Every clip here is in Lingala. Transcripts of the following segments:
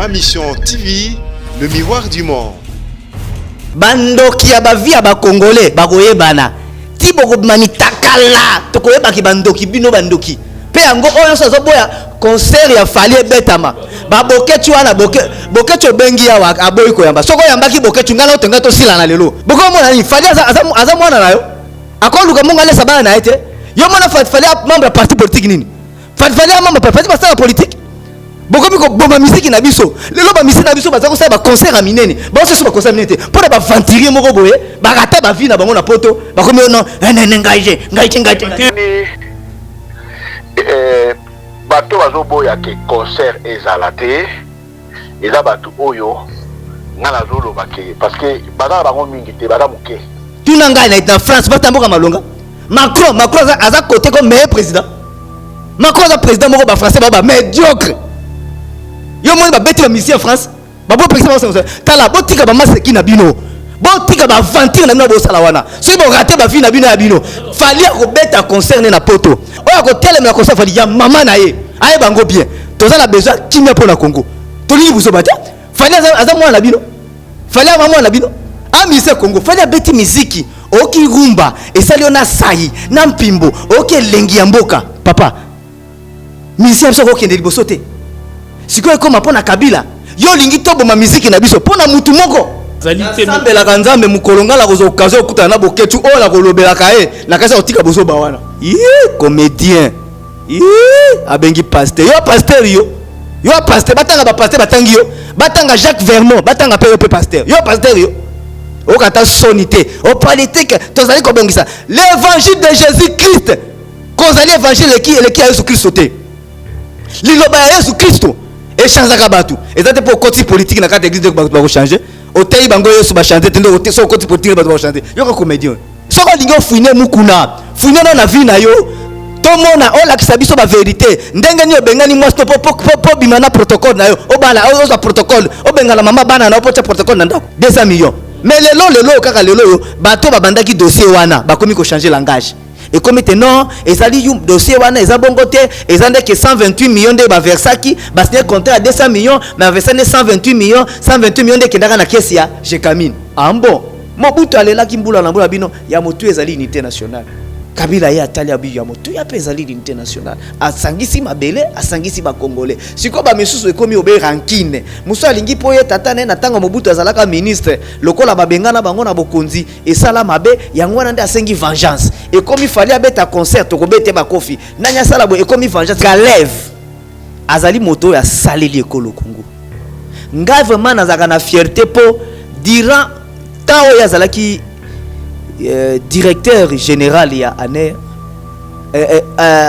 Ma mission TV, le miroir du monde. Bandoki ya bavia ba Congolais bakoye bana. Ti boko mani takala. Tokoye baki bandoki bino bandoki. Pe yango oyo so boya concert ya fali betama. Ba boketu wana boketu bengi ya wa aboyi ko yamba. Soko yamba ki boketu ngana otenga to sila na lelo. Boko mona ni fali aza mwana nayo. Akoluka munga lesa bana na ete. Yo mona fali membre ya parti politique nini? Fali membre parti politique. Beaucoup de bonne musique na biso. Lelo ba musique na biso baza ko sa ba concert a minene. Ba so ba concert minene. Pour ba ventilier moko boye, ba rata ba vie na bango na poto. Ba komi non, ngaije. Bato bazo boya ke concert ezalate. Eza bato oyo ngala zolo bake parce que bana bango mingi te bana muke. Tuna ngai na France ba tamboka malonga. Macron aza côté comme meilleur président. Macron aza président moko ba français ba médiocre. Yo mo ba beti ba mission en France ba bo président ba tala bo tika ba maseki na bino bo tika ba aventure na bino bo sala wana so bo rater ba vie na bino ya bino fali ko beta concerne na poto oya ko tele na concert fali ya mama na ye aye bango bien toza na besoin kimia pour na Congo toli buso bata fali aza mwana na bino fali aza mwana na bino a mise Congo fali beti miziki oki rumba esali ona sai na mpimbo oki lengi ya mboka papa mission so ko kende liboso te sikoyo koma pona Kabila yo lingi tobo ma musique na biso pona mutu moko zalité sambela kanzambe mukolonga la kozo okazo okuta na boketu o la kolobela kae na kasa otika boso bawana comédien abengi pasteur yo pasteur batanga ba pasteur batangi yo batanga Jacques Vermont batanga pe pasteur yo pasteur yo okata sonité au politique tozali ko bongisa l'évangile de Jésus-Christ kozali évangile qui ya Yesu Kristo te liloba ya Yesu Kristo échange akabatu ezate pour côté politique na carte église ba ko changer otei bango yesu ba changer tendo ote so côté politique ba ko changer yo ko comédien so ko lingo fuine mukuna fuine na vie na yo to mona o la kisabiso ba vérité ndenge ni obengani moi stop po bimana protocole na yo obala o za protocole obengala mama bana na opocha protocole na ndako 200 millions mais lelo kaka lelo yo bato babandaki dossier wana bakomi ko changer langage. Et comme maintenant, ils ont dit dossier wana ils ont bongoté, ils ont dit que 128 millions de Versaki, bas c'est contrat à 200 millions, mais versé 128 millions de kendaka na kesi ya Jekamine. Ah bon, Mobutu alela kimbula na mbula bino ya motu ezali unité nationale. Kabila ya atali abi ya motu ya pezali unité nationale. Asangisi mabele, asangisi ba Congolais. Siko ba misusu ekomi obe rankine. Muso alingi poye tata na tanga Mobutu azalaka ministre, lokola babengana bango na bokonzi esala mabe yango na nde asengi vengeance. Et comme il fallait abeta concert to kobete ba kofi nanya sala bo et comme vengeance galève azali moto ya saleli ekolo Congo ngai vraiment nazaka na fierté po durant temps ya zalaki directeur général ya ANER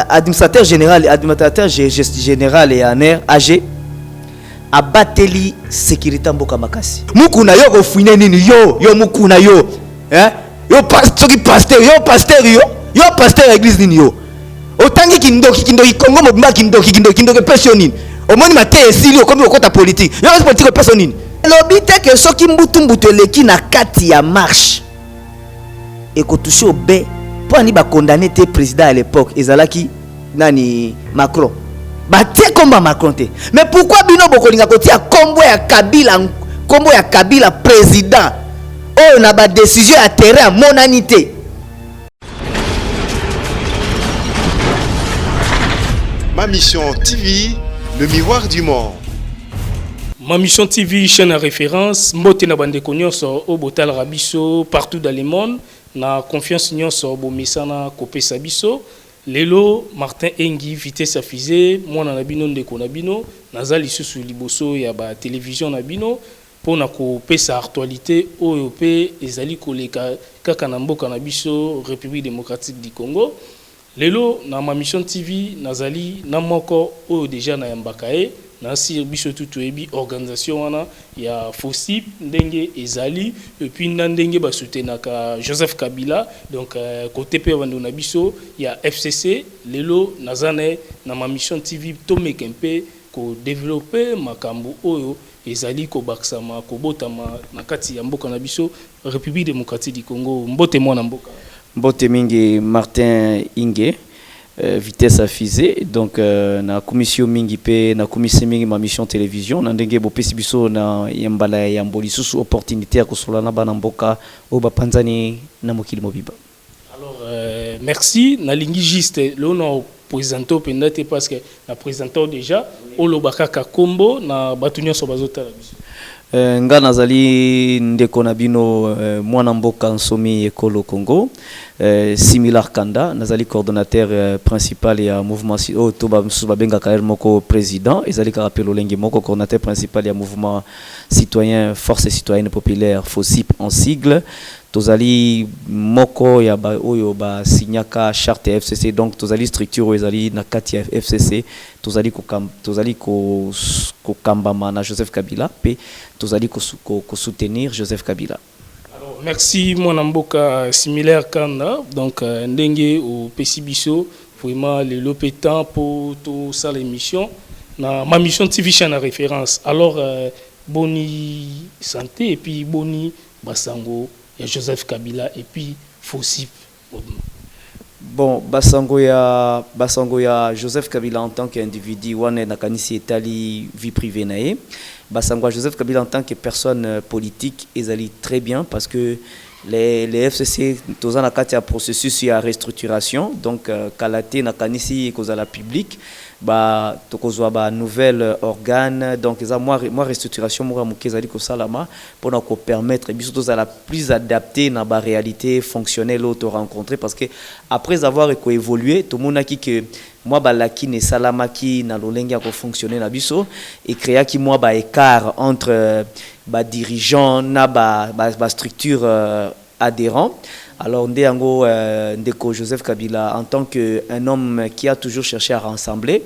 administrateur général ya ANER AG abateli sécurité mboka makasi mukuna yo ko fuine nini yo mukuna yo yo pasteur ya église nini yo otangi kindoki Congo mobimba kindoki person nini omoni mate esili okomi okota politique yo politique person nini lobite ke soki mbutu eleki na kati ya marche ekotouche obe po ani ba condamné te président à l'époque ezalaki nani Macron batie komba Macron te mais pourquoi bino bokolinga kotia kombo ya Kabila président oh na ba décision à terrain monanité. Ma mission TV, le miroir du monde. Ma mission TV, chaîne à référence, mbote na bande nyonso au botal rabiso partout dans le monde, na confiance nyonso bo misana kopesa biso. Lelo Martin Engi vitesse affiché, mwana na bino ndeko na bino, nazali susu liboso ya ba télévision na bino. Pour na kopesa actualité OEP ezali koleka kaka na mboka na biso République démocratique du Congo. Lelo na ma mission TV nazali na moko oyo déjà na yambakae na sir biso tutu ebi organisation wana ya FOSIP ndenge ezali et puis ndenge ba soutenaka Joseph Kabila donc côté pe bando na biso ya FCC lelo nazane na ma mission TV to mekempe ko développer makambo oyo ezali ko baksama ko botama na kati ya mboka na biso République démocratique du Congo mbote mwana mboka mbote mingi Martin Inge vitesse à fusée. Donc na commission mingi pe na commission mingi ma mission télévision na ndenge bo pesi biso na yambala ya mboli susu opportunité ya kosola na bana mboka o ba panzani na mokili mobiba. Alors merci na lingi juste le no présenté pendate parce que na présenté déjà olobaka ka kombo na batunyo so bazotala biso. Nga nazali ndeko na bino mwana mboka nsomi ekolo Congo, similar Kanda nazali coordonnateur principal ya mouvement to ba benga kael moko président ezali ka rappel olenge moko coordonnateur principal ya mouvement citoyen force citoyenne populaire FOCIP en sigle. Tozali moko ya ba oyo ba signaka charte FCC, donc tozali structure ezali na kati ya FCC, tozali ko kambama na Joseph Kabila pe tozali ko soutenir Joseph Kabila. Alors merci mon mboka similaire Kanda, donc ndenge au Pesibiso vraiment le lopétant pour tout ça l'émission na ma mission TV chaîne référence. Alors boni santé et puis boni basango et Joseph Kabila et puis FOCIP. Bon, basango ya Joseph Kabila en tant qu'individu, wane na kanisi etali vie privée nae. Basango Joseph Kabila en tant que personne politique, ezali très bien parce que les FCC tous en a processus ya restructuration, donc kalate na kanisi kozala public. Ba tokozwa ba nouvelle organe, donc ça moi restructuration moi mukezali ko salama pour nous permettre biso to la plus adapté na ba réalité fonctionnelle auto rencontrer parce que après avoir évolué tout monde a qui que moi ba laki ne salama ki na lolengi ko fonctionner na biso et créa qui moi ba écart entre ba dirigeant na ba structure adhérent. Alors Ndeko Joseph Kabila en tant qu'un homme qui a toujours cherché à rassembler,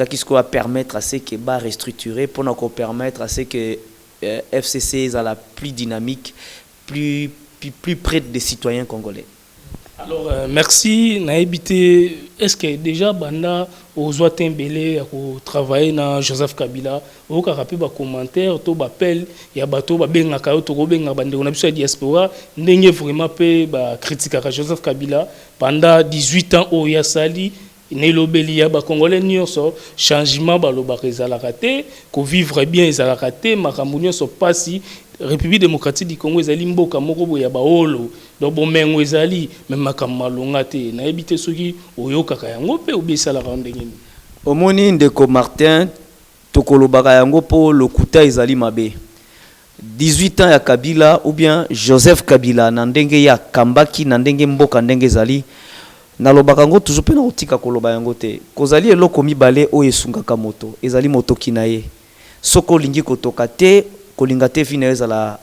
qui va permettre à ce que ba restructurer pour nous permettre à ce que FCC soit la plus dynamique, plus près des citoyens congolais. Alors merci na habité est-ce que déjà banda aux Ouattembele à travailler na Joseph Kabila au ka rappeler ba commentaire to ba appel ya bato ba benga ka to ko benga bande on a besoin diaspora ndenge vraiment pe ba critique à Joseph Kabila pendant 18 ans au ya sali ne lobeli ya ba congolais nyonso changement ba lo ba rezala raté ko vivre bien ezala raté makambo nyonso pasi République démocratique du Congo ezali mboka moko boya baolo donc bomengo ezali même makambo malonga te na ebité soki oyokaka yango pe obesala ndenge ni omoni ndeko Martin tokolobaka yango po lokuta ezali mabe 18 ans ya Kabila ou bien Joseph Kabila na ndenge ya kambaki na ndenge mboka ndenge ezali na lobaka ngo toujours pe na otika koloba yango te kozali eloko mibale o esungaka moto ezali moto kinaye soko lingi kotoka te kolinga te fina ezala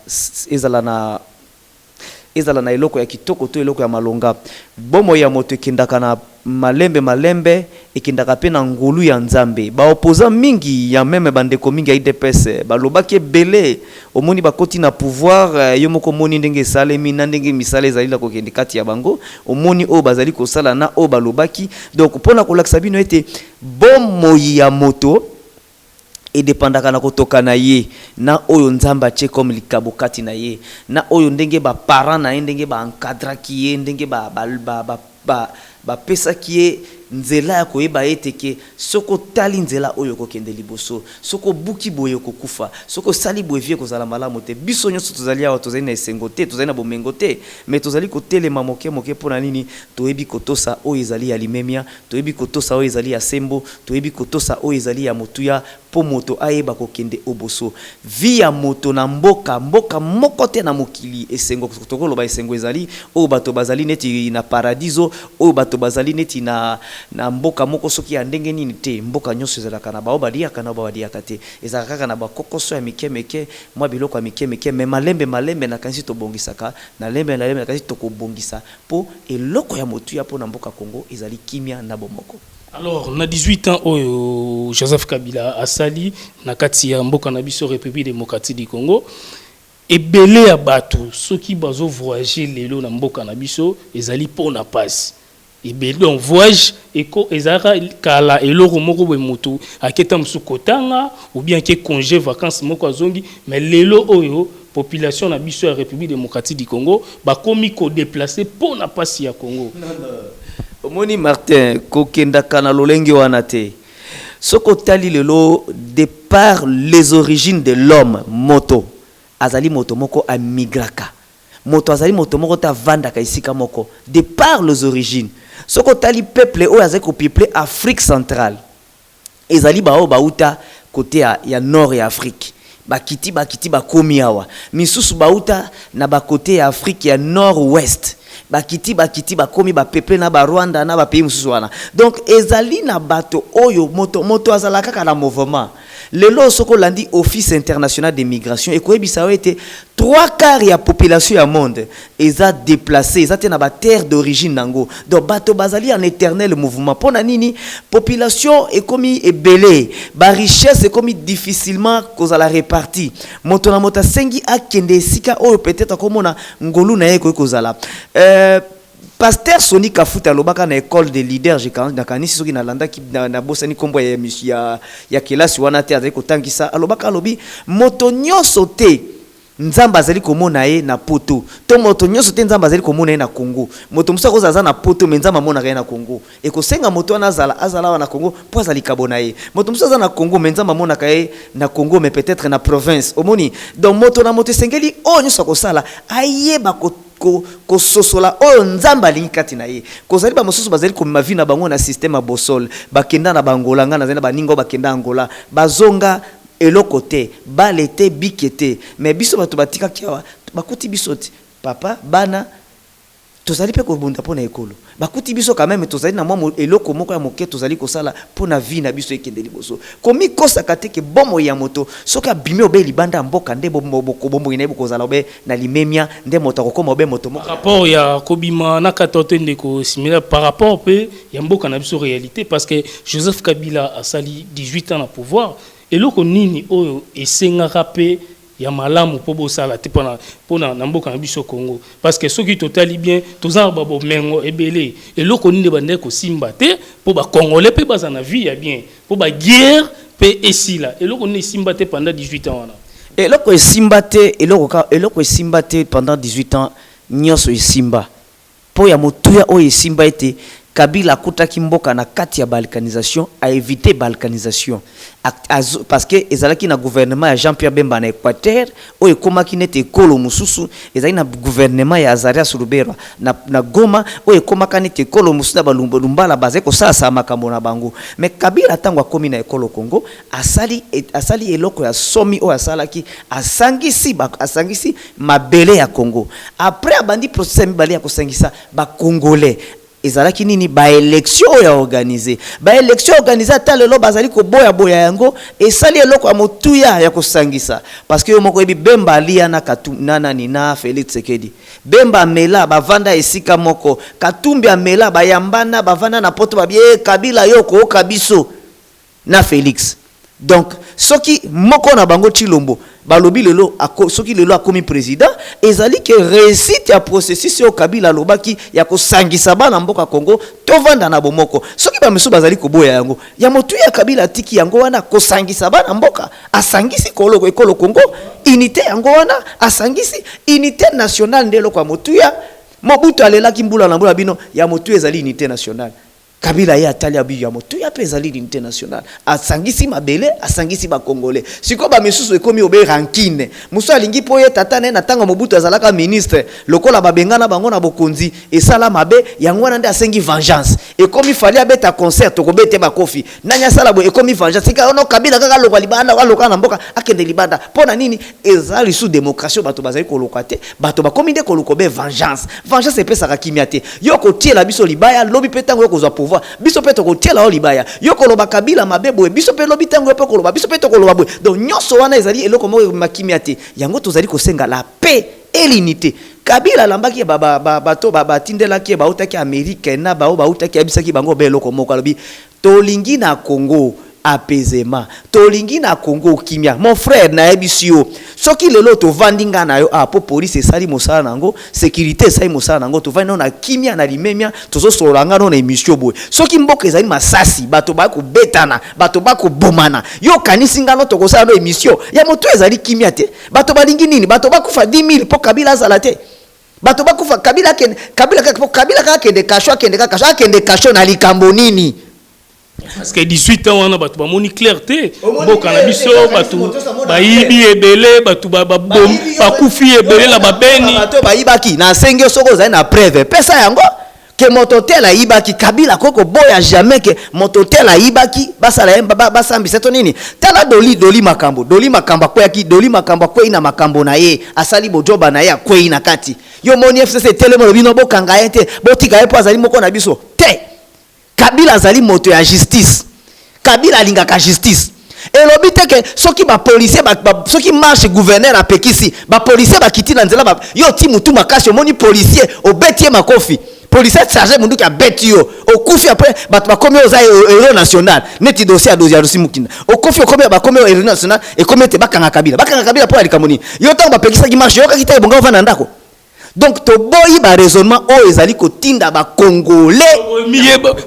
na eloko ya kitoko to eloko ya malonga bomo ya moto ekendaka na malembe ekendaka pe na ngulu ya nzambe ba opposant mingi ya meme bandeko mingi ya IDPS balobaki ebele omoni bakoti na pouvoir yo moko moni ndenge salemi na ndenge misala ezali la kokende kati ya bango omoni o bazali kosala na o balobaki donc pona kolakisa bino ete bomo ya moto et dépendaka na kotoka na ye na oyo nzamba che comme likabokati na ye na oyo ndenge ba parents na ndenge ba encadra ki ye ndenge ba pesa ki ye nzela ya koyeba ete ke soko tali nzela oyo kokende liboso soko buki boye kokufa soko sali boye kozala malamu te biso nyonso tozali awa tozali na esengo te tozali na bomengo te mais tozali kotelema moke pona nini toyebi kotosa oyo ezali ya limemia toyebi kotosa oyo ezali ya sembo toyebi kotosa oyo ezali ya motuya po moto ayeba kokende oboso vi ya moto na mboka moko te na mokili esengo tokoloba esengo ezali oyo bato bazali neti na paradiso oyo bato bazali neti na mboka moko soki ya ndenge nini te mboka nyonso ezalaka na bao baliaka na bao baliaka te ezalaka kaka na bakokoso ya mike mwa biloko ya mike me malembe na kanisi tobongisaka na lembe na kanisi tokobongisa po eloko ya motu ya po na mboka Congo ezali kimia na bomoko. Alors na 18 ans oyo Joseph Kabila asali na kati ya mboka na biso République démocratique du Congo ebele ya bato soki bazo voyager lelo na mboka na biso ezali po na passe ebele on voyage eko ezara kala eloko moko be moto aketa msukotanga ou bien ke congé vacances moko azongi mais lelo oyo population na biso ya République démocratique du Congo ba komi ko déplacer po na passe ya Congo. Omoni Martin kokenda kana lolenge wana te. Soko tali lelo de par les origines de l'homme moto. Azali moto moko a migraka. Moto azali moto moko ta vanda ka isika moko. De par les origines. Soko tali peuple o azali ko peuple Afrique centrale. Ezali bao bauta côté ya nord et Afrique. Bakiti bakomi awa. Misusu bauta na ba côté ya Afrique ya nord-ouest. Bakiti bakomi ba peuple na ba Rwanda na ba pays mususu wana. Donc ezali na bato oyo moto azalaka ka na mouvement. Lelo soko landi Office international de migration et koyebisa o été 3/4 ya population ya monde eza déplacé eza te na ba terre d'origine nango. Donc bato bazali en éternel mouvement. Pona nini population ekomi ebele, ba richesse ekomi difficilement kozala répartie. Moto na mota sengi akende sika oyo peut-être komona ngolu na ye kozala. Pasteur Soni Kafuta lobaka na école de leaders na kanisi soki na landa ki na bosani kombo ya kelasi wana te azali kotangisa alobaka lobi moto nyonso te nzamba azali komona ye na poto to moto nyonso te nzamba azali komona ye na Congo moto musa kozaza na poto me nzamba mona ye na Congo e kosenga moto wana azala na Congo po azali kabona ye moto musa na Congo me nzamba mona ye na Congo mais peut-être na province omoni donc moto na moto sengeli o nyonso kosala ayeba ko sosola oyo nzamba lingi kati na ye kozali ba mosusu bazali ko mavina bango na système a bosol bakenda na bangola ngana zena baningo bakenda Angola bazonga eloko te balete bikete mais biso bato batika kiawa bakuti biso te papa bana tozali pe ko bunda pona ekolo bakuti biso quand même tozali na mwa eloko moko ya moke tozali kosala pona vie na biso ekende liboso komi kosa kateke bomo ya moto soka bimi obe libanda mboka nde bombo ina kozala obe na limemia nde moto akokoma obe moto moko rapport ya kobima na katote ndeko similaire par rapport pe ya mboka na biso réalité parce que Joseph Kabila a sali 18 ans na pouvoir eloko nini oyo esengaka pe ya malamu po bosala te pona na mboka na biso Congo parce que soki totali bien tozana babo mengo ebele eloko nini bande ko simba te po ba congolais pe baza na vie ya bien po ba guerre pe esila eloko nini simba te pendant 18 ans wana eloko simba te pendant 18 ans nyonso esimba po ya motuya o esimba ete Kabila kutaki mboka na kati ya balkanisation a éviter balkanisation parce que ezalaki na gouvernement ya Jean-Pierre Bemba na Équateur o ekomaki nete ekolo mususu ezali na gouvernement ya Azarias Ruberwa na Goma o ekomaka nete ekolo mususu na balumbala baze ko sasa makambo na bango mais Kabila tango akomi na ekolo Congo asali eloko ya somi o asalaki asangisi mabele ya Congo après abandi procès mibale ya kosangisa ba Congolais ezalaki nini ba élection ya organiser ata lelo bazali ko boya yango esali eloko ya motuya ya kosangisa parce que yo moko ebi Bemba alia na Katumbi na Félix Tshisekedi Bemba mela bavanda esika moko Katumbi amela bayambana bavanda na poto babie Kabila yoko okabiso na Félix donc soki moko na bango Chilombo balobi lelo soki lelo akomi président ezali ke réussite ya processus yo Kabila lobaki ya kosangisa bana mboka Congo tovanda na bomoko soki ba misu bazali koboya yango ya motu ya Kabila tiki yango wana kosangisa bana mboka asangisi koloko ekolo Congo unité yango wana asangisi unité nationale ndelo kwa motu ya Mobutu alelaki mbula na mbula bino ya motu ezali unité nationale Kabila ya atali abiyo ya motu ya pezali l'unité nationale asangisi mabele asangisi ba Congolais siko ba misusu ekomi obe rankine muso alingi po ye tata na tanga Mobutu azalaka ministre lokola babengana bango na bokonzi esala mabe yango nande asengi vengeance ekomi fali abeta concert ko bete ba kofi nanya sala bo ekomi vengeance sika ono Kabila kaka lokwa libanda waloka na mboka akende libanda pona nini ezali sous démocratie bato bazali ko lokate bato ba komi de ko lokobe vengeance epesa kimia te yoko tiela biso libaya lobi petango yoko za biso peto ko tiela o libaya yoko loba Kabila mabebo biso pe lobi tango pe ko loba biso peto ko loba boy donc nyonso wana ezali eloko moko makimia te yango tozali ko senga la paix et l'unité Kabila lambaki bato batindela ki bautaki Amerique na bautaki abisaki bango be eloko moko lobi tolingi na Congo apaisement tolingi na Congo kimia mon frère na ebisio soki lelo to vandinga na yo po police sali mosala nango sécurité sali mosala nango to vanda na kimia na limemia tozo solanga no na émission boy soki mboka ezali masasi bato ba ko betana bato ba ko bomana yo kanisinga no to ko sala no émission ya moto ezali kimia te bato balingi nini bato ba kufa 10 000 po Kabila azala te bato bakufa kabila kende kasho na likambo nini parce que 18 ans wana bato bamoni clarté mboka na biso bato bayibi ebele bato bakufi ebele na babeni bato bayibaki na sengi soko za na preuve pesa yango que mototel ayibaki kabila koko boya jamais que mototel ayibaki basala yemba basambisa to nini tala doli makambo akweki doli makambo akwei na makambo na ye asali bojoba na ye akwei na kati yo moni FCC telemo lobino bokanga yete botika yepo azali moko na biso te kabila azali moto ya justice kabila alingaka justice elobi te ke soki ba policier soki marche gouverneur apekisi ba policier bakiti na nzela yo ti mutu makasi omoni policier obetie makofi policier chargé mundu ki abeti yo okufi après bato bakomi oza héros national neti dossier ya dossier mukina okufi okomi bakomi héros national et komi te bakanga kabila po alikamoni yo tango bapekisa ki marche yo kakita ebonga ovanda ndako donc to boyi ba raisonnement o ezali kotinda ba congolais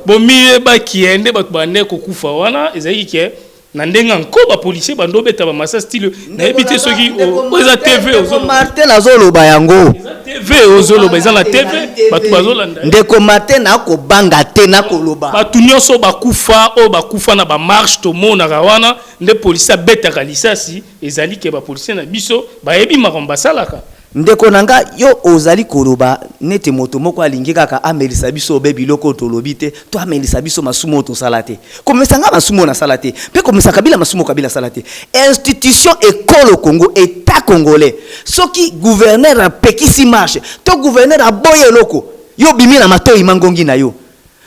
bomiye ba kiende bato bande kokufa wana ezali ke na ndenga nko ba policier bando beta ba massa style na ebite soki oza TV ozolo Martin azoloba yango TV ozoloba eza na TV bato bazolanda ndeko Martin na ko banga te na koloba bato nyonso bakufa na ba marche to mona wana nde policier beta lisasi ezali ke ba policier na biso ba yebi makomba salaka ndeko nanga yo ozali koloba nete moto moko alingi kaka amelisa biso be biloko tolobi te to amelisa biso masumo to salate komesanga masumo na salate pe komesa kabila masumo kabila salate institution école Congo état congolais soki gouverneur a pekisi marche to gouverneur a boye loko yo bimi na matoi mangongi na yo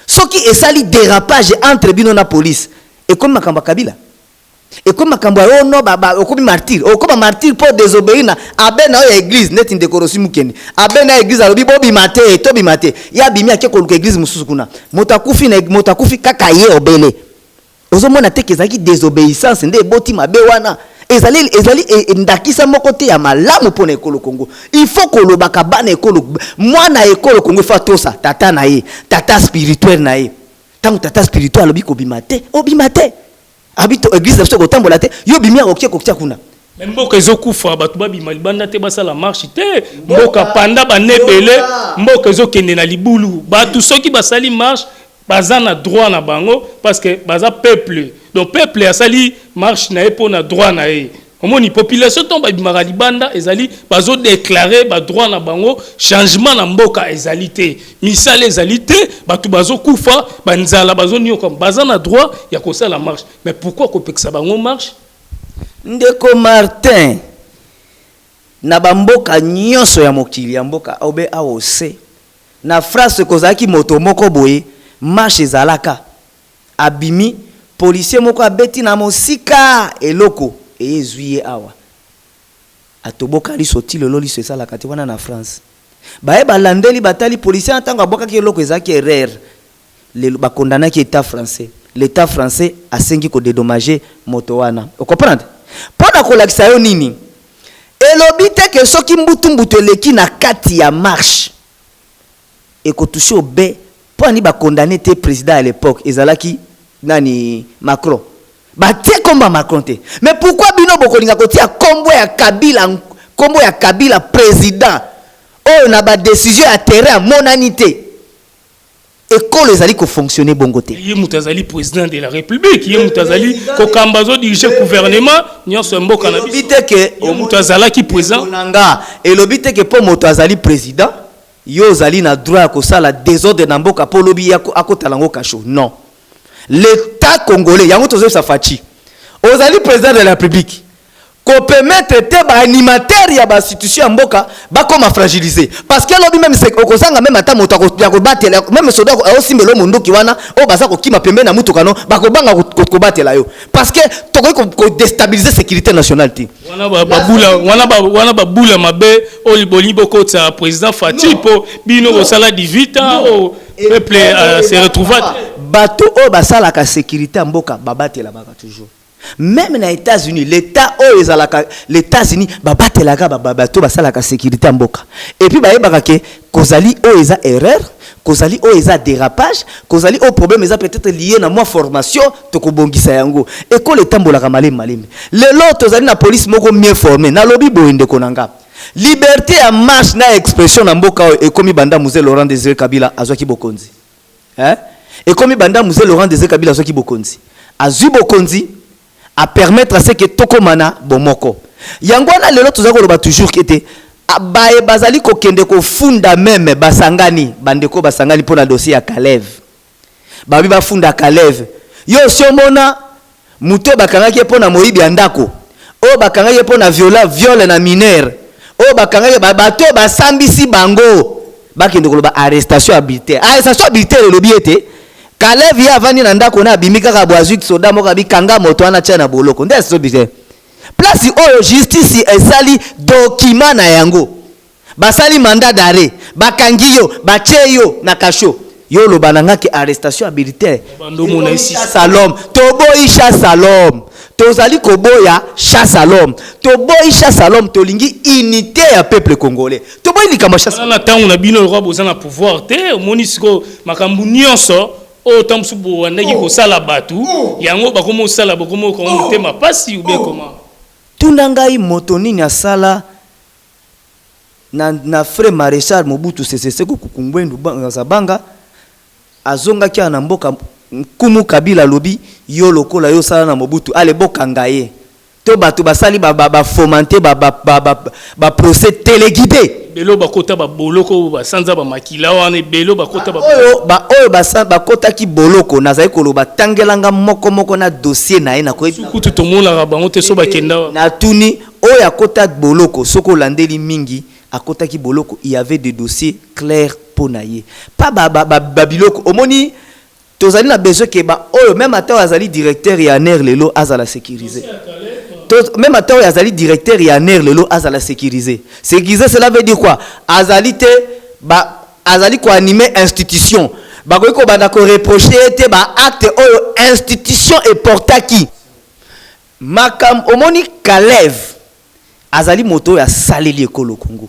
soki esali dérapage entre bino na police et comme makamba kabila et comme makambo ya ono okomi martyr pour désobéir na abena ya église net ndekorosi mukeni abena église alobi bobi mate to bimate ya bimi akekoluka église mususu kuna motakufi kaka ye obele ozomona te kezaki désobéissance nde boti mabe wana ezali ndakisa moko te ya malamu pona ekolo Congo il faut kolobaka bana ekolo mwana ekolo Congo fatosa tata na ye tata spirituel na ye tango tata spirituel alobi kobimate obimate habito église de soko tambola te yo bimia koktia kuna mboka ezokufa bato babima libanda te basala marche te mboka panda banebele mboka ezokende na libulu bato soki basali marche baza na droit na bango parce que baza peuple donc peuple asali marche na epo na droit na e omoni population to babimaka libanda ezali bazo déclarer ba droit na bango changement na mboka ezali te misala ezali te bato bazo kufa banzala bazo nyoka baza na droit ya kosala marche mais pourquoi kopekisa bango marche ndeko Martin na bamboka nyonso ya mokili ya mboka obe aose na France kozaki moto moko boye marche ezalaka abimi policier moko abeti na mosika eloko ezwiye awa atoboka liso ti lelo liso esala kati wana na France baye balandeli batali policier ntango aboka ki eloko ezaki erreur le bakondana ki l'état français asengi ko dédommager moto wana o comprendre pona kolakisa yo nini elobi te ke soki mbutu eleki na kati ya marche ekotushe obe poni bakondane te président à l'époque ezalaki nani Macron batie komba Macron te mais pourquoi bino bokolinga kotia kombo ya Kabila président oh na ba décision ya terrain monanité école ezali ko fonctionner bongo te ye mutazali président de la république ye mutazali ko kambazo diriger gouvernement nyonso mboka na biso biteke mutazala ki président nanga elobite ke po moto azali président yo zali na droit ko sala désordre na mboka po lobi akotalango kasho non l'état congolais yango tozo sa fachi ozali président de la république ko permettre te ba animateur ya ba institution mboka ba koma fragiliser parce que lobi même c'est okosanga même ata moto ya ko batela même soda osimbelo munduki wana o baza ko kima pembe na mutuka no ba ko banga ko batela yo parce que toko ko déstabiliser sécurité nationale ti wana babula mabe olibolibo ko ta président Fati po bino ko sala 18 ans au peuple se retrouver bato o basala ka sécurité mboka babatela baka toujours même na États-Unis l'état o ezalaka les États-Unis babatelaka bato basalaka sécurité mboka et puis bayebaka ke kozali o eza erreur kozali o eza dérapage kozali o problème eza peut-être lié na moi formation to kobongisa yango école etambolaka malemi lelo tozali na police moko mieux formé na lobi boende konanga liberté à marche na expression na mboka et comme banda Mzee Laurent Désiré Kabila azwaki bokonzi. Hein? Et comme banda Mzee Laurent Désiré Kabila azwaki bokonzi. Azwi bokonzi à permettre à ce que tokomana bomoko. Yangwana lelo tozako loba toujours kete bae bazali ko kende ko funda même basangani bandeko basangani pour la dossier à Kalev. Babi ba funda Kalev. Yo siomona muto bakangaki pour na moyibi andako. O bakangaki pour na viol na mineur. O bakangaki bato basambisi bango. Bakende ko loba arrestation arbitraire. Arrestation arbitraire le lobiete. Kalev ya vani na ndako na bimika ka boazuki soda moka bikanga moto ana tia na boloko. Nde so bise. Place oyo justice esali document na yango. Basali mandat d'arrêt, bakangiyo, bacheyo na kasho. Yo lo banangaki arrestation arbitraire. Bandomo na ici. Salom, toboyi chasse à l'homme. Tozali koboya chasse à l'homme. Toboyi chasse à l'homme, tolingi unité ya peuple congolais. Toboyi likama chasse. Na tango na bino roi bozana pouvoir te, monisiko makambu nyonso o tamsubo wandaki ko sala batu, yango bakomo sala bakomo ko motema pasi ou bien comment? Tunangai motonini asala na frère maréchal Mobutu Sese Seko Kukumbwendu Zabanga azonga kia na mboka Kumu Kabila lobi yo lokola yo sala na Mobutu ale bokanga ye to batu basali ba fomenter ba procès téléguidé belo bakota ba boloko ba sanza ba makila wana belo bakota ba oyo ba kota ki boloko nazali koloba tangelanga moko na dossier na ye na ko kutu to mola ba ngote so ba kenda na tuni oyo akota boloko soko landeli mingi akota ki boloko il y avait des dossiers clairs pour naie pas babiloko omoni tozali na besoin que ba oyo même ata azali directeur ya ner lelo azala sécuriser même ata azali directeur ya ner lelo azala sécuriser cela veut dire quoi azali te ba azali ko animer institution ba ko banda ko reprocher te ba acte oyo institution et portaki makam omoni Kalev azali moto ya saleli ekolo Congo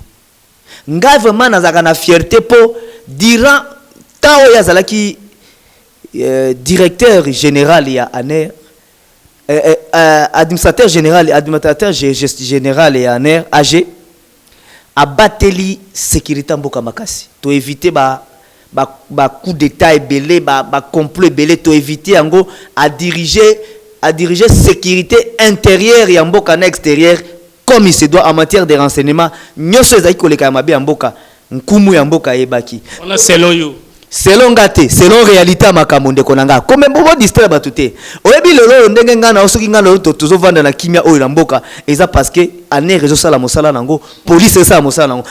nga vraiment nazaka na fierté po durant temps oyo azalaki directeur général ya ANER administrateur général ya ANER AG abateli sécurité mboka makasi to éviter ba coup d'état ebele ba complot ebele to éviter yango à diriger sécurité intérieure ya mboka na extérieure comme il se doit en matière de renseignement nyoso ezaki koleka mabe ya mboka nkumu ya mboka yebaki on a selon yo selon ngate selon réalité makambo ndeko nanga comme bobo distraire batuté oyebi lelo ndenge ngana osoki ngana lelo tozo vanda na kimia oyo na mboka eza parce que aner rezo sala mosala nango police esa mosala nango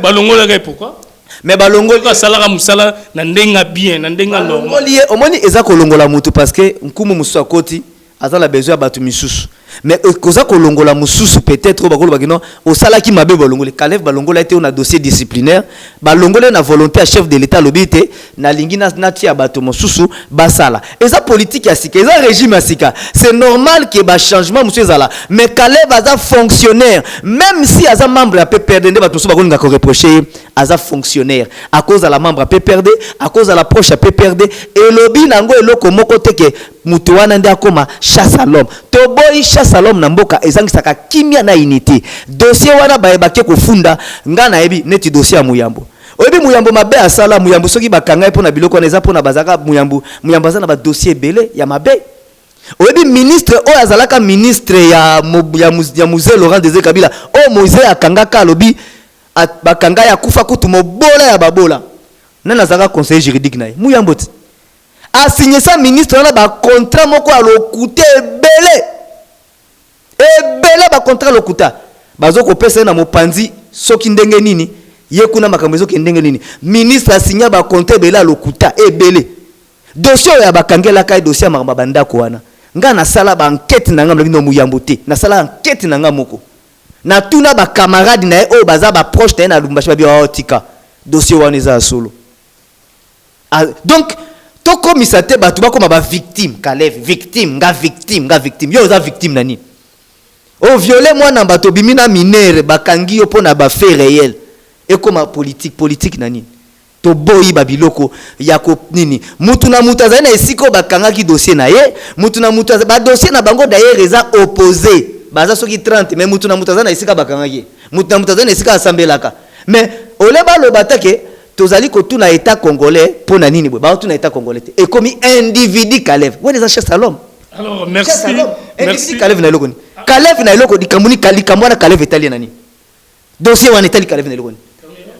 balongo la pourquoi mais balongo ka sala musala na ndenga bien na ndenga normal omoni eza kolongola mutu parce que nkumu musu akoti azala besoin ya batu misusu mais koza kolongola mususu peut-être bakolo bakino osala ki mabe balongole Kalev balongola été on a dossier disciplinaire balongole na volonté à chef de l'état lobité na lingi na tia bato mususu basala eza politique ya sika eza régime ya sika c'est normal que ba changement mususu ezala mais Kalev aza fonctionnaire même si aza membre ya PPRD nde bato mususu bakolinga ko reprocher aza fonctionnaire à cause de la membre ya PPRD à cause de la proche ya PPRD et lobby nango eloko moko teke mutu wana nde akoma chasse à l'homme to boy chasse à l'homme na mboka ezangisaka kimia na unité dossier wana bayebake kofunda nga na yebi neti dossier ya Muyambo oyebi Muyambo mabe asala Muyambo soki bakanga pona biloko na eza pona bazaka Muyambo aza na ba dossier belé ya mabe oyebi ministre oyo azalaka ministre ya Mzee Laurent Désiré Kabila o Moïse akangaka lobi bakanga ya kufa kutu mobola ya babola nana azaka conseiller juridique na ye Muyambo a signé ça ministre na ba contrat moko a lokuta ebele ba contrat lokuta bazo ko pesa na mopanzi soki ndenge nini ye kuna makambo soki ndenge nini ministre a signé ba contrat ebele lokuta ebele dossier ya bakangela kai dossier makamba bandako wana nga na sala ba enquête na ngam no Muyambo te na sala enquête na ngam moko na tuna ba camarade na e o baza ba proche na Lumbashi ba bi tika dossier wana za solo donc toko misate batu bakoma ba victime Kalev victime nga victime yo za victime nani o violer mwana bato bimina minere bakangi yo pona ba fait réel et comme politique nani to boyi babiloko ya ko nini mutu na mutu azana esiko bakanga ki dossier na ye mutu na mutu ba dossier na bango d'ailleurs eza opposé baza soki 30 mais mutu na mutu azana esika bakanga ki mutu mutazana esika asambelaka mais oleba lobata ke tozali kotuna état congolais pona nini boy ba tuna état congolais et comme individu Kalev ouais les achats salom alors merci merci Kalev na lokoni Kalev na lokoni kamuni kamwana Kalev italien nani dossier wana Italie Kalev na lokoni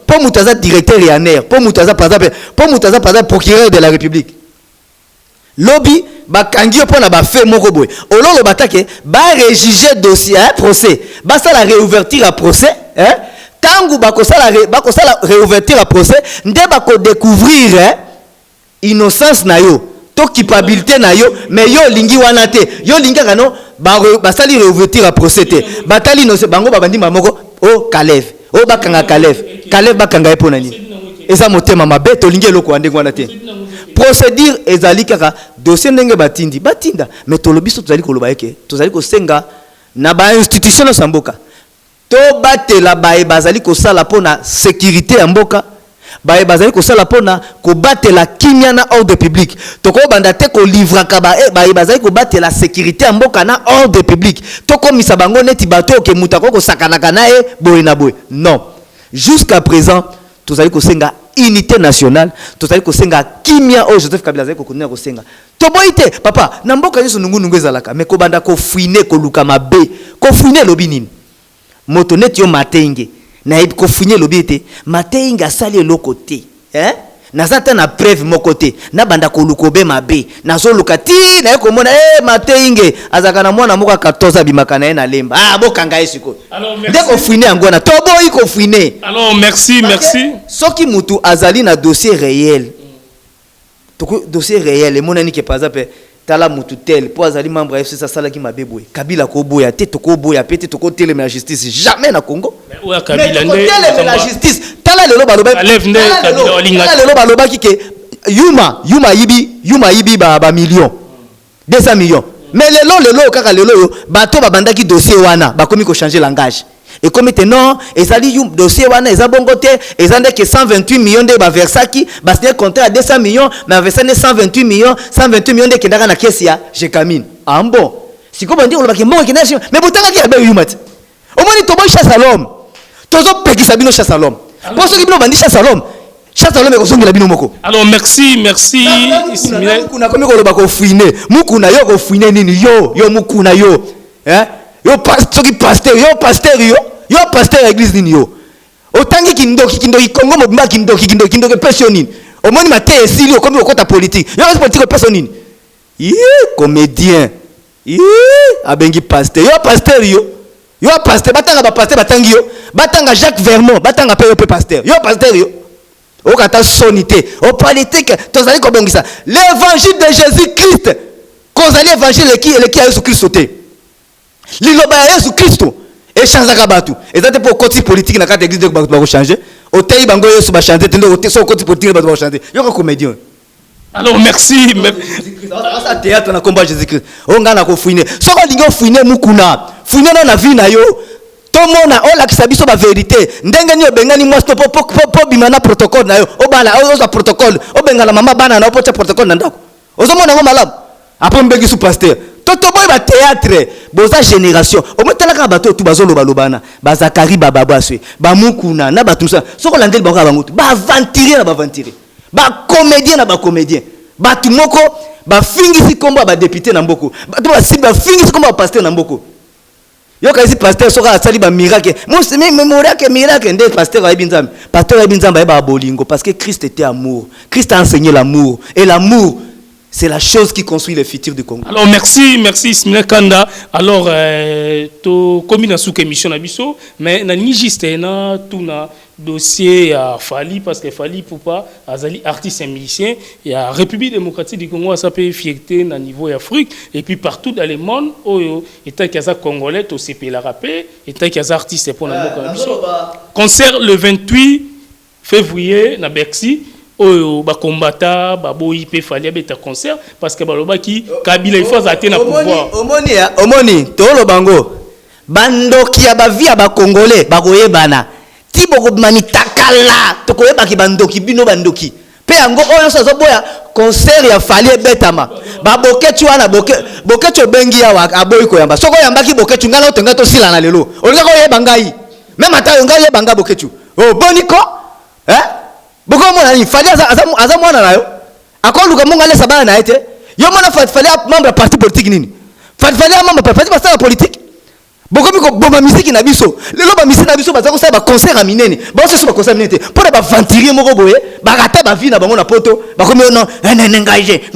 pour mutaza directeur et aner pour mutaza par exemple procureur de la République lobby bakangi pona ba fait moko boy ololo batake ba réjuger dossier procès ba ça la réouverture à procès hein tangu bakosala réouverture à procès nde bako découvrir innocence na yo to culpabilité na yo mais yo lingi wana te yo lingi kano ba sali réouverture à procès te batali no se bango babandi mamoko o Kalev o bakanga Kalev bakanga epona ni eza motema mabe to lingi eloko ande wana te procédure ezali kaka dossier ndenge batinda mais to lobiso tozali koloba yeke tozali ko senga na ba institution samboka to batela bae bazali ko sala pona sécurité ya mboka bae bazali ko sala pona ko batela kimia na ordre public to ko banda te ko livra ka bae bazali ko batela sécurité ya mboka na ordre public to ko misa bango neti bato ke mutako ko sakana kana e boy na boy non jusqu'à présent tozali ko senga unité nationale tozali ko senga kimia o Joseph Kabila zali ko konina ko senga to boite papa na mboka yeso nungu ezalaka mais ko banda ko fouiner ko luka mabe ko fouiner lobi nini moto net yo matenge na yeb ko fouiner lobi te matenge asali eloko te nazata na preuve moko te na banda ko lukobe mabe nazo lukati na ye ko mona matenge azaka na mwana moko 14 abimaka na ye na lemba bokanga esiko nde ko fouiner ngona to boyi ko fouiner alors merci soki mutu azali na dossier réel to dossier réel emonani ke par exemple tala mutu tel po azali membre FC ça sala ki mabeboy Kabila ko boya te to ko boya pete to ko tele la justice jamais na Congo mais Kabila ndé la justice tala lelo baloba Kabila olinga lelo baloba ki ke yuma yibi ba millions 200 millions mais lelo kaka lelo yo bato babandaki dossier wana bakomi ko changer langage et comme maintenant ezali dossier wana ezabongote ezande que 128 millions de ba versaki ba signer contrat à 200 millions mais versane 128 millions de kendaka na kesi ya Jekamine bon siko bandi oloba ke mbongo kenashi mais botanga ki abe yumat omoni to boy chasse à l'homme tozo pekisa bino chasse à l'homme pour ceux qui bino bandi chasse à l'homme e kozongela bino moko alors merci Ismaël kuna komi koloba ko fouiner mukuna yo ko fouiner nini yo mukuna yo yo pasteur ya église nini yo otangi kindoki Kongo mobimba kindoki pesa nini omoni mate esili okomi okota politique yo politique pesa nini comédien abengi pasteur yo pasteur batanga ba pasteur batangi yo batanga Jacques Vermont batanga pe pasteur yo pasteur yo okata sonité au politique tozali ko bongisa l'évangile de Jésus-Christ kozali évangile qui ya Yesu Kristo te liloba ya Yesu Kristo echangeaka bato ezate po koti politique na kati église de bato ba changer otei bango Yesu ba changer tendo ote so koti politique bato ba changer yoko comédien alors merci ça théâtre na combat Jésus-Christ onga na ko fouiner so ko lingo fouiner mukuna fouiner na vie na yo to mona o la kisabiso ba vérité ndenge ni obengani moi po bimana protocole na yo obala oza protocole obengala mama bana na opote protocole na ndako ozomona ngo malamu après mbeki sous pasteur toto boy ba théâtre boza génération o motala ka bato tu bazolo balobana ba Zakari bababaswe ba mukuna na batusa soko landeli bango bango ba aventurer ba comédien na ba comédien ba tumoko ba fingisi kombo ba député na mboko ba fingisi kombo ba pasteur na mboko yo kaisi pasteur soka asali ba miracle miracle nde pasteur wa ibinzambe ba bolingo parce que Christ était amour. Christ a enseigné l'amour et l'amour c'est la chose qui construit le futur du Congo. Alors merci Ismaël Kanda. Alors to combine sous émission na biso mais na ni juste na tout na dossier à Fali parce que Fali Poupa azali artiste et musicien il y a République démocratique du Congo ça peut fierté na niveau Afrique et puis partout dans le monde oyo état kaza congolais to CP la rapper état kaza artiste pour na biso concert le 28 février na Bercy oyo ba combattant ba boyi pe Fali abeta concert parce que baloba ki Kabila il faut atteindre pouvoir omoni to lo bango bandoki ya ba via ba congolais ba koyebana tiboko manitakala to koyeba ki bandoki bino bandoki pe yango oyo so boya concert ya Fali ebetama ba boketu wana boketu bengi ya aboyi ko yamba soko yamba ki boketu ngala otenga to sila na lelo olinga ko yeba ngai même ata yonga ye banga boketu oh boniko boko mona ni fali aza mwana nayo akoluka munga lesa bana na ete yo mona fali membre parti politique nini fali membre parti basala politique boko miko bomba musique na biso lelo ba musique na biso baza ko sa ba concert aminene ba so ba concert aminene pour ba ventilier moko boye ba rata ba vie na bango na poto ba komi non ngaije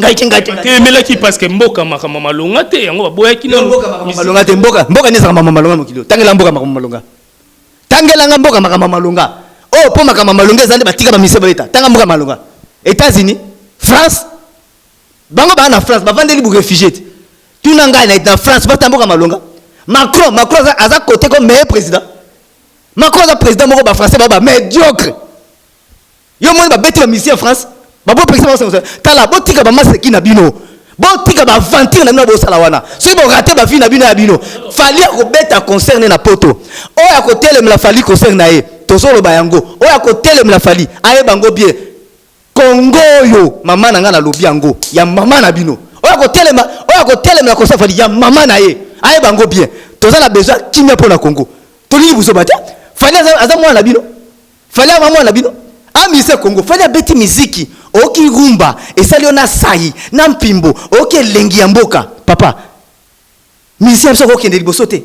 melaki parce que mboka makama malonga te yango baboya kino mboka malonga te mboka neza mama malonga mokilo tangela mboka makama malonga tangela mboka makama malonga oh po makama malonga zande batika ba mise baleta tanga mboka malonga États-Unis France bango ba na France ba vandeli bu réfugié tuna ngai na France ba tamboka malonga Macron aza côté comme meilleur président Macron aza président moko ba français ba médiocre yo moni ba beti ba mission France ba bo président ba tala botika ba maseki na bino botika ba aventure na bino bo sala wana si bo rater ba vie na bino ya bino fali ko beta concerne na poto o ya ko tele la fali concerne na ye tozolo ba yango o ya ko tele la fali aye bango bien Congo yo mama na nga na lobi yango ya mama na bino o ya ko tele la concerne fali ya mama na ye aye bango bien tozala besoin kimia pour la Congo toli buso bata fali aza mwana na bino fali aza mwana na bino amise Congo fali abeti miziki oki rumba esalio na sai na mpimbo oki lengi ya mboka papa miziki ya biso okende liboso te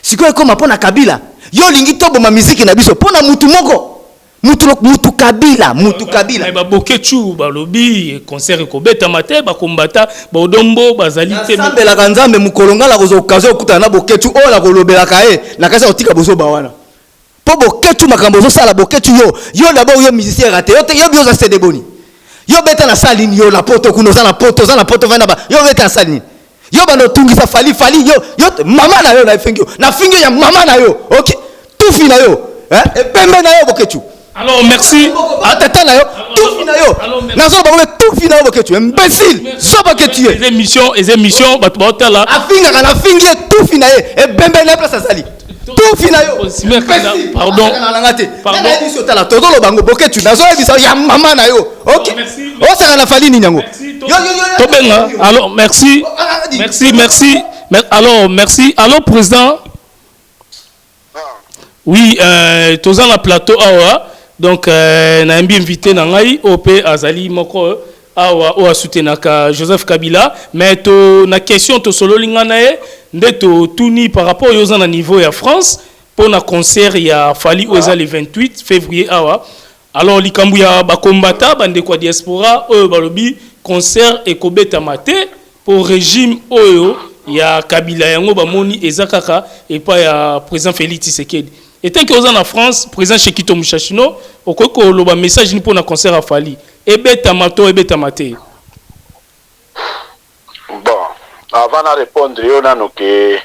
sikoyo ekoma mpona Kabila yo lingi toboma miziki na biso mpona mutu moko mutu Kabila ba bokechu balobi concert ekobeta mate bakombata bodombo bazali te sambelaka nzambe mukolonga la kozo okazo okutana na bokechu oyo la kolobelaka ye na kasa otika bozo bawana po bokechu makambo zo sala bokechu yo d'abord yo musicien raté yo bioza c'est boni yo beta na saline yo la poto kuno za na poto vana ba yo beta na saline yo bando tungisa fali yo mama na yo na fingi ya mama na yo OK tout fina yo et pembe na yo bokechu. Alors merci. Attends là yo, tout fina yo. Nazo ba tout fina yo boketu, imbécile. Soba que tu es. Les émissions batota là. Afinga kana fingi tout fina ye et bembe na place sali. Tout fina yo. Pardon. Pardon. Émission tala todo lo bango boketu nazo ebisa ya mama na yo. OK. O sala na fali ni nyango. Yo. Tobenga. Alors merci. Alors merci. Alors président. Oui, tous en la plateau awa. Donc na mbi invité na ngai OP Azali moko awa o soutenaka Joseph Kabila mais to na question to solo lingana e ndeto tuni par rapport aux en niveau ya France pour na concert ya Fali oza le 28 février awa. Alors likambu ya bakombata bande kwa diaspora oyo balobi concert ekobeta mate pour régime oyo ya Kabila yango bamoni ezakaka et pas ya président Félix Tshisekedi. Et tant que vous en France, président Chekito Mouchachino, au quoi que le message ni pour un concert à Fali. Ebeta mato, ebeta maté. Bon, avant de répondre, on a que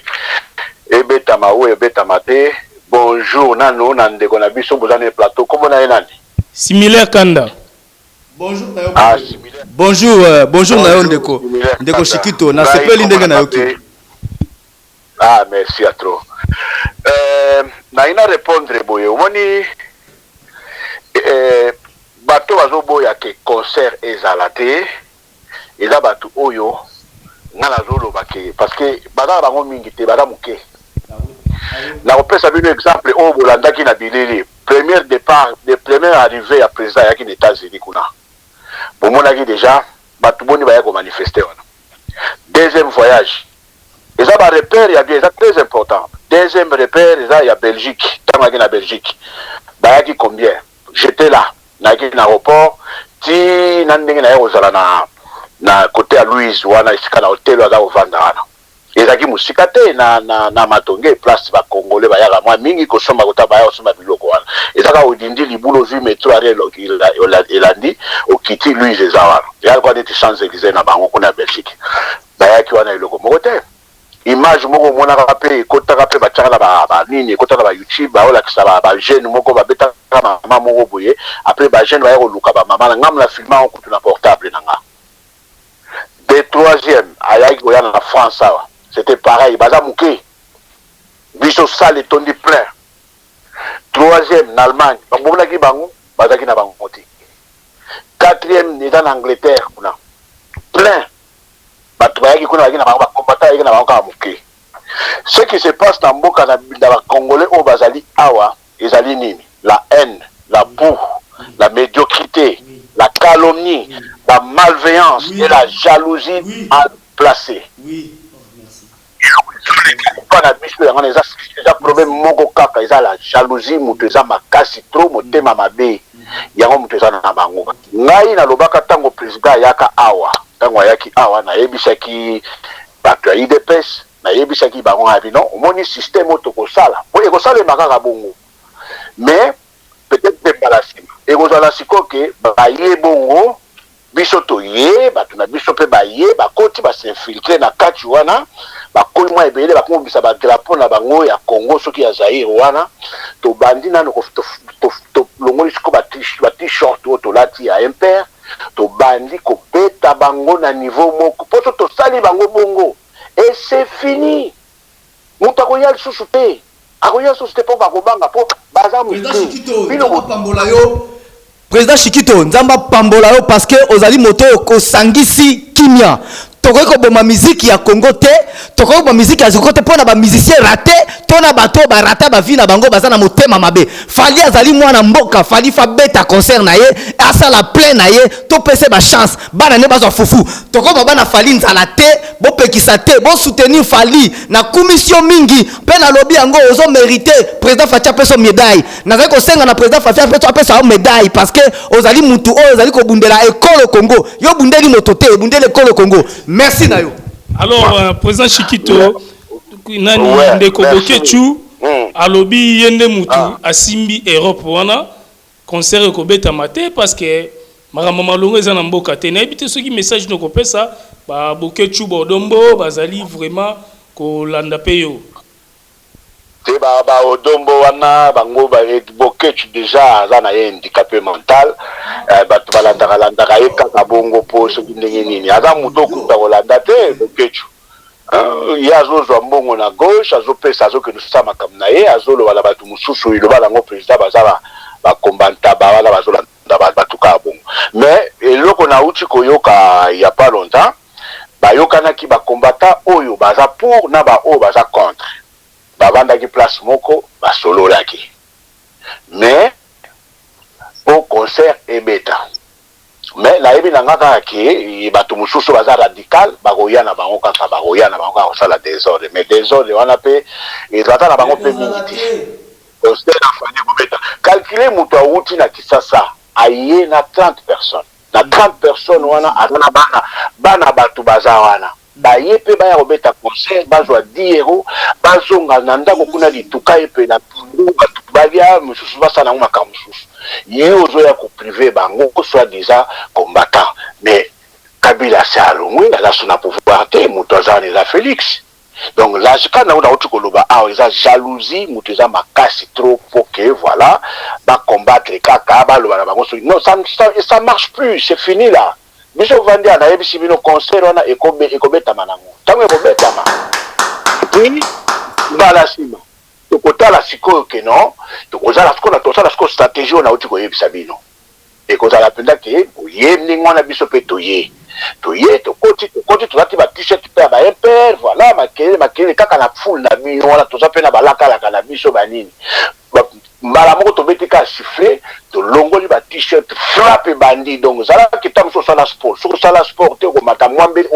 ebeta mao, ebeta maté. Bonjour, nano, nande konabiso bozane plateau. Comment on a nani? Similaire Kanda. Bonjour. Bonjour Nayo Ndeko. Ndeko Chekito, na sepeli ndenge na yoki. Ah, merci à trop. Naina répondre boye woni bato bazoboya ke concert ezalate eza bato oyo ngana zolo bake parce que bana bango mingi te bana muke na opesa bino exemple o bolandaki na bilili premier départ de première arrivée à président yaki aux États-Unis kuna bomonaki déjà bato boni baya ko manifester wana deuxième voyage eza ba repère ya bien eza très important. Deuxième repère, il y a Belgique. Dans la Belgique, il y a combien? J'étais là, dans l'aéroport. Si na côté à Louise, ou na hôtel au Vandana. Et ça qui musikate na matonge place ba Congolais ba yaka moi mingi ko soma kota ba yo soma biloko wana. Et ça ka odindi libulo vu métro arrêt elandi au kiti Louise ezawana. Ya kwa des Champs-Élysées na bango kuna Belgique. Ba yaki wana iloko mokote. Image moko mona rapé kota rapé ba tchaka ba nini kota ba YouTube ba ola kisaba ba jeune moko ba beta mama moko boye après ba jeune ba yako luka ba mama ngam la filma on kutu na portable nanga. De troisième ayaki goya na France awa c'était pareil baza muke biso sale tondi plein. Troisième en Allemagne ba bomona ki bango bazaki na bango ti. Quatrième ni en Angleterre kuna plein. Batu bayaki kuna bagina bango combattant yaki na bango ka muke. Ce qui se passe dans Mboka na Congolais au Bazali Awa, ezali nini? La haine, la boue, la médiocrité, la calomnie, la malveillance et la jalousie à placer. Oui. Merci. Pas na biso yango eza problème moko kaka eza la jalousie mutu eza makasi trop motema mabe yango mutu eza na bango. Ngai nalobaka tango président ayaka awa tango ayaki awa nayebisaki bato ya IDPS nayebisaki bango abi non omoni système oyo tokosala po ekosalema kaka bongo mais peut-être mpe mbala nsima ekozala sikoyo ke baye bongo biso toye bato na biso mpe baye bakoti basinfiltre na kati wana bakoli mwa ebele bakomobisa badrapo na bango ya Congo soki ya Zaire wana tobandi nano tolongoli siko bat-shirt oyo tolati ya impere tobandi kobeta bango na niveau moko po tosali bango bongo et c'est fini moto akoya lisusu te akoya lisusu te mpo bakobanga mpo baza Président Chikito, nzamba pambola yo parce que ozali moto okosangisi kimia. Tokoki koboma musique ya Congo te, tokoki koboma musique ya Congo te pona ba musicien raté, tona bato ba rata ba vie na bango baza na motema mabe. Fali azali mwana mboka, fali fa beta concert na ye, asa la plein na ye, to pese ba chance, bana ne bazo fufu. Tokoki bana fali nzala te, bo pekisa te, bo soutenir fali na commission mingi, pe na lobby yango ozo mériter président Fatia peso médaille. Nazali ko senga na président Fatia peso médaille parce que ozali mutu o ozali ko bundela école Congo. Yo bundeli motote, bundeli école Congo. Merci Nayo. Alors, président Chikito, nani ndeko Bokechu, alobi yende mutu asimbi Europe wana, concert ekobeta mate parce que makambo malongo eza na mboka te. Na ebite soki message noko pesa ba Bokechu bodombo bazali vraiment ko landa pe yo. Te ba odombo wana bango ba Bokechu déjà aza na ye handicapé mental. Bato balandaka ye kaka bongo po soki ndenge nini aza moto okuta kolanda te Bokechu ye azozwa mbongo na gauche azopesa azokende osala makambo na ye azoloba na bato mosusu iloba nango président baza bakombantaba wana bazolanda bato kaka bongo mais eloko nauti koyoka ya pas longtemps bayokanaki bakombata oyo baza pour na baoyo baza contre bavandaki place moko basololaki mais au concert ebeta mais la ebi nanga kaka ke bato mosusu baza radical bakoya na bango kaka kosala désordre mais désordre wana mpe ezalata na bango mpe mingi te concert afandi kobeta calcule moto awuti na Kisasa aye na 30 personnes na 30 personnes wana aza na bana bato baza wana baye mpe baya kobeta concert bazwa 10 € bazonga na ndako kuna lituka ye mpe na pundu bato balia mosusu basala nango makambo mosusu ye ozoya koprive bango soit déjà combattant mais Kabila se alongwe aza so na pouvoir te moto aza eza Félix donc là quand nango nauti koloba awa eza jalousie moto eza makasi trop pour que voilà bacombattre kaka baloba na bango non ça marche plus c'est fini là biso vandi anayebisi bino concert wana ekobetama nango ntango ekobetama puis mbala nsima tokotala sikoyo ke non tokozala sikoyo stratégie oyo nauti koyebisa bino ekozala mpenza ke oye ndenge wana biso mpe toye tokoti tozati ba-t-shirt mpe ya baimpere voilà makelele kaka na foule na bino wana toza mpe na balakalaka na biso banini mbala moko tobeti ka siffle tolongoli ba-t-shirt frappe bandi donc ozalaki ta mosu osala sport soki osala sport te okomata mwambeli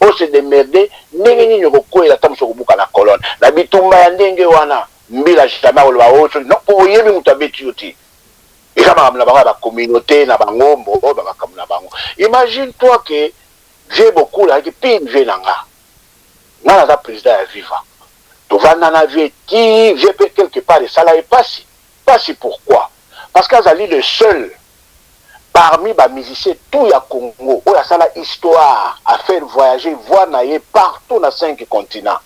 ose demerde ndenge nini okokwela ta mosu okobuka na colonne na bitumba ya ndenge wana mbila jamais oloba oso non po oyebi moto abeti yo te eza makambo na bango ya bacommunauté na bangombo oyo bamakambo na bango imagine toi ke vie bokula ayaki pine vie na nga naza président ya viva tovanda na vie ti vie mpe quelque part esala epasi pasi pourquoi parce qu'azali le seul parmi bamusicien tout ya Congo oyo asala histoire à faire voyager voix na ye partout na 5 continents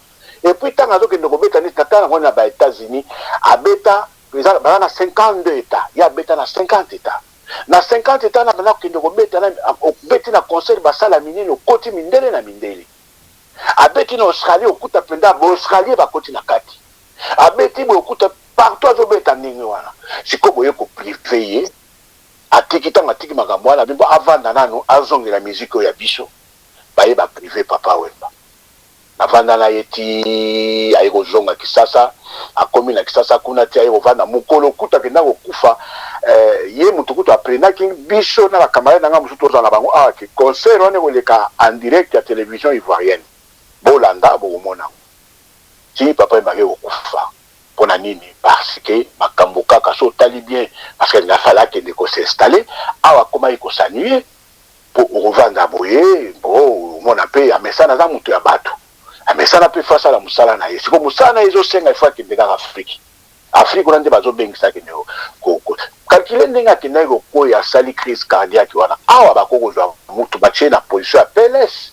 et puis ntango azokende kobeta neti na ntango na ba-États-Unis abeta baza na 52 états ye abeta na 50 états na 50 états na banda kokende kobeti na concert basala minene okoti mindele na mindele abeti na Australie okuta mpenza baaustralie bakoti na kati abeti boye okuta partout azobeta ndenge wana sikoyo boye koprive ye atiki ntango atiki makambo wana bimbo avanda nano azongela miziki oyo ya biso baye baprive Papa Wemba navanda na yeti aiko zonga Kisasa akomi na Kisasa kuna tia aiko vanda mukolo kuta kenda kokufa ye mutukutu aprena ki biso na bakamara nanga musuto za na bango ki concert on koleka en direct ya télévision ivoirienne bolanda bomona ti papa mbake kokufa pona nini parce que makambo kaka so tali bien parce que na fala que de ko s'installer awa koma iko sanuer pour revendre boye bon mona pe ya mesana za mutu ya bato amesana pe face à la musala na yesi ko musala ezo senga ifa ke ndeka Afrique on ande bazo bengisa ke nego ko calculer ndenga ke nego ko ya sali crise cardiaque wana awa bakoko zwa mutu bache na position ya PLS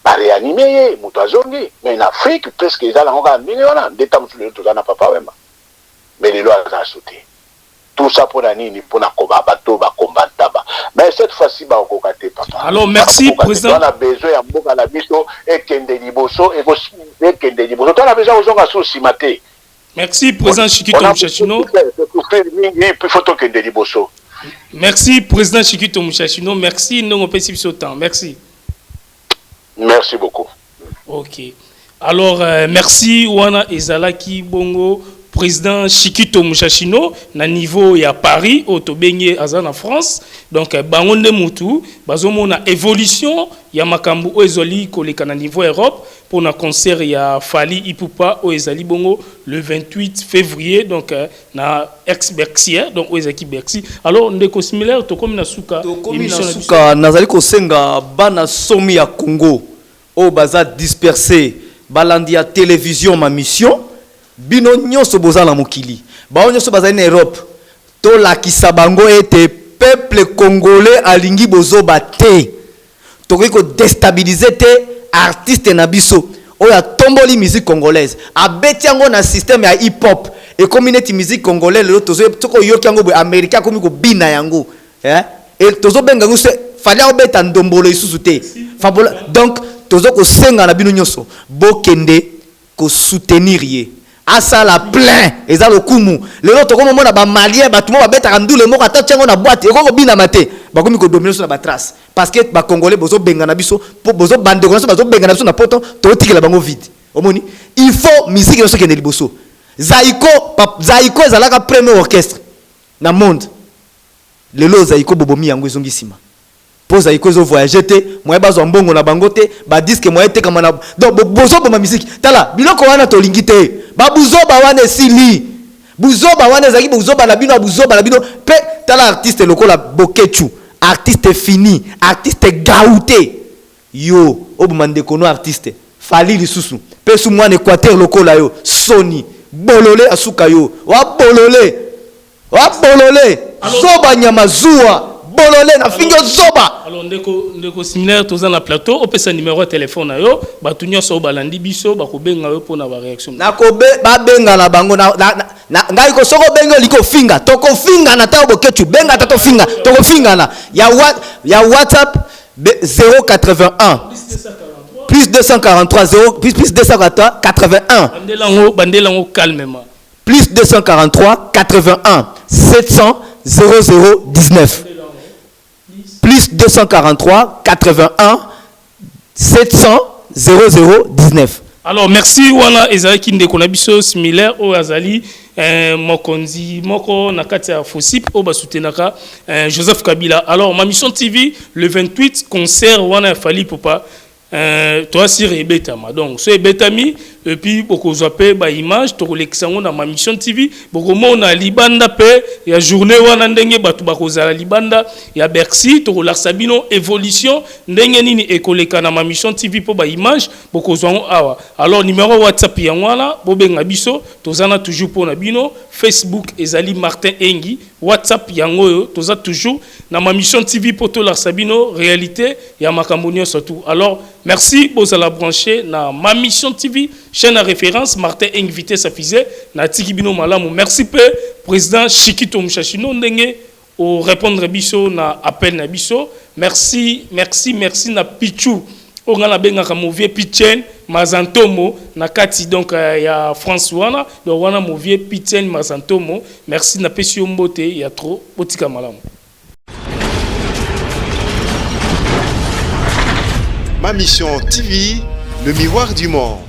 ba réanimer mutu azongi mais en Afrique presque ezala ngoka millions d'etat mutu le tozana papa wema mais les lois za sauté tout ça pour la nini pour na koba bato ba combattre mais cette fois-ci ba okokate papa. Alors merci président. On a besoin ya mboka na biso et kende liboso et kende liboso. On a besoin aux gens à souci maté. Merci président Chikito Muchachino. Merci président Chikito Muchachino. Merci non on peut si temps. Merci. Merci beaucoup. OK. Alors merci wana ezalaki bongo président Chikito Muchachino na niveau ya Paris au Tobenye aza na France donc bangonde mutu bazomona évolution ya makambu o ezoli koleka na niveau Europe pour na concert ya Fally Ipupa o ezali bongo le 28 février donc na ex-Bercy donc o ezaki Bercy alors ndeko similaire to comme na suka nazali ko senga bana somi ya Congo o baza dispersé balandi ya télévision ma mission bino nyonso bozala mokili bao nyonso bazali na Europe to la kisabango ete peuple congolais alingi bozoba te tokoki ko déstabiliser te artiste na biso oya tomboli musique congolaise abeti yango na système ya hip hop et community musique congolaise le tozo toko yoki yango bo américain komi ko bina yango et tozo benga nguse falla obeta ndombolo isusu te fabola donc tozo ko senga na bino nyonso bokende ko soutenir ye asa la plein eza lokumu lelo tokoma mona ba malien ba tumo ba beta ndule moko atatchango na boîte ekoko bina mate bakomi ko dominer sur la trace parce que ba congolais bozo benga na biso po bozo bande ko bazo benga na biso na poto to tikela bango vide omoni il faut musique no sokende liboso zaiko ezalaka premier orchestre na monde lelo zaiko bobomi yango ezongisima po zaiko zo voyager te moye bazo mbongo na bango te ba disque moye te kama na donc bozo boma musique tala biloko wana to lingi te ba buzoba wana esili buzoba wana ezaki buzoba na bino buzoba na bino pe tala artiste lokola Bokechu artiste fini artiste gaouté yo obumande kono artiste Fally lisusu pe su mwana Équateur lokola yo Sony bolole asuka yo wa bolole zoba nyama zuwa bolole na fingo zoba. Alors ndeko similaire toza na plateau opesa numéro de téléphone na yo batunyo so balandi biso bakobenga yo pona ba réaction na kobe babenga na bango na ngai ko soko bengo liko finga toko finga na ta Bokechu benga tato finga toko finga na ya WhatsApp 081 plus 243 0 plus 243 81 bandelango calmement plus 243 81 700 0019 plus 243 81 700 0019. Alors merci wana ezali ndeko na biso similaire o azali mokonzi moko na kati ya Fosip o basutenaka Joseph Kabila. Alors ma mission TV le 28 concert wana Fally Ipupa toi si rebetama donc so ebetami et puis boko zope ba image to koleksango na ma mission TV boko mona libanda pe ya journée wana ndenge batu bakozala libanda ya Bercy to kolaksa bino évolution ndenge nini ekoleka na ma mission TV po ba image boko zongo awa. Alors numéro WhatsApp ya wana bobenga biso tozana toujours pona bino Facebook ezali Martin Engi WhatsApp yango yo toza toujours na ma mission TV po to laksa bino réalité ya makambo surtout. Alors merci bozala branché na ma mission TV chaîne à référence Martin invité sa fille na tikibino malamu. Merci peu président Chikito Muchachino ndenge au répondre biso na appel na biso. Merci na Pichu on a benga comme vieux Pichen Mazantomo na kati donc ya François donc wana mo vieux Pichen Mazantomo. Merci na Pesio Mbote ya trop botika malamu. Ma mission TV, le miroir du monde.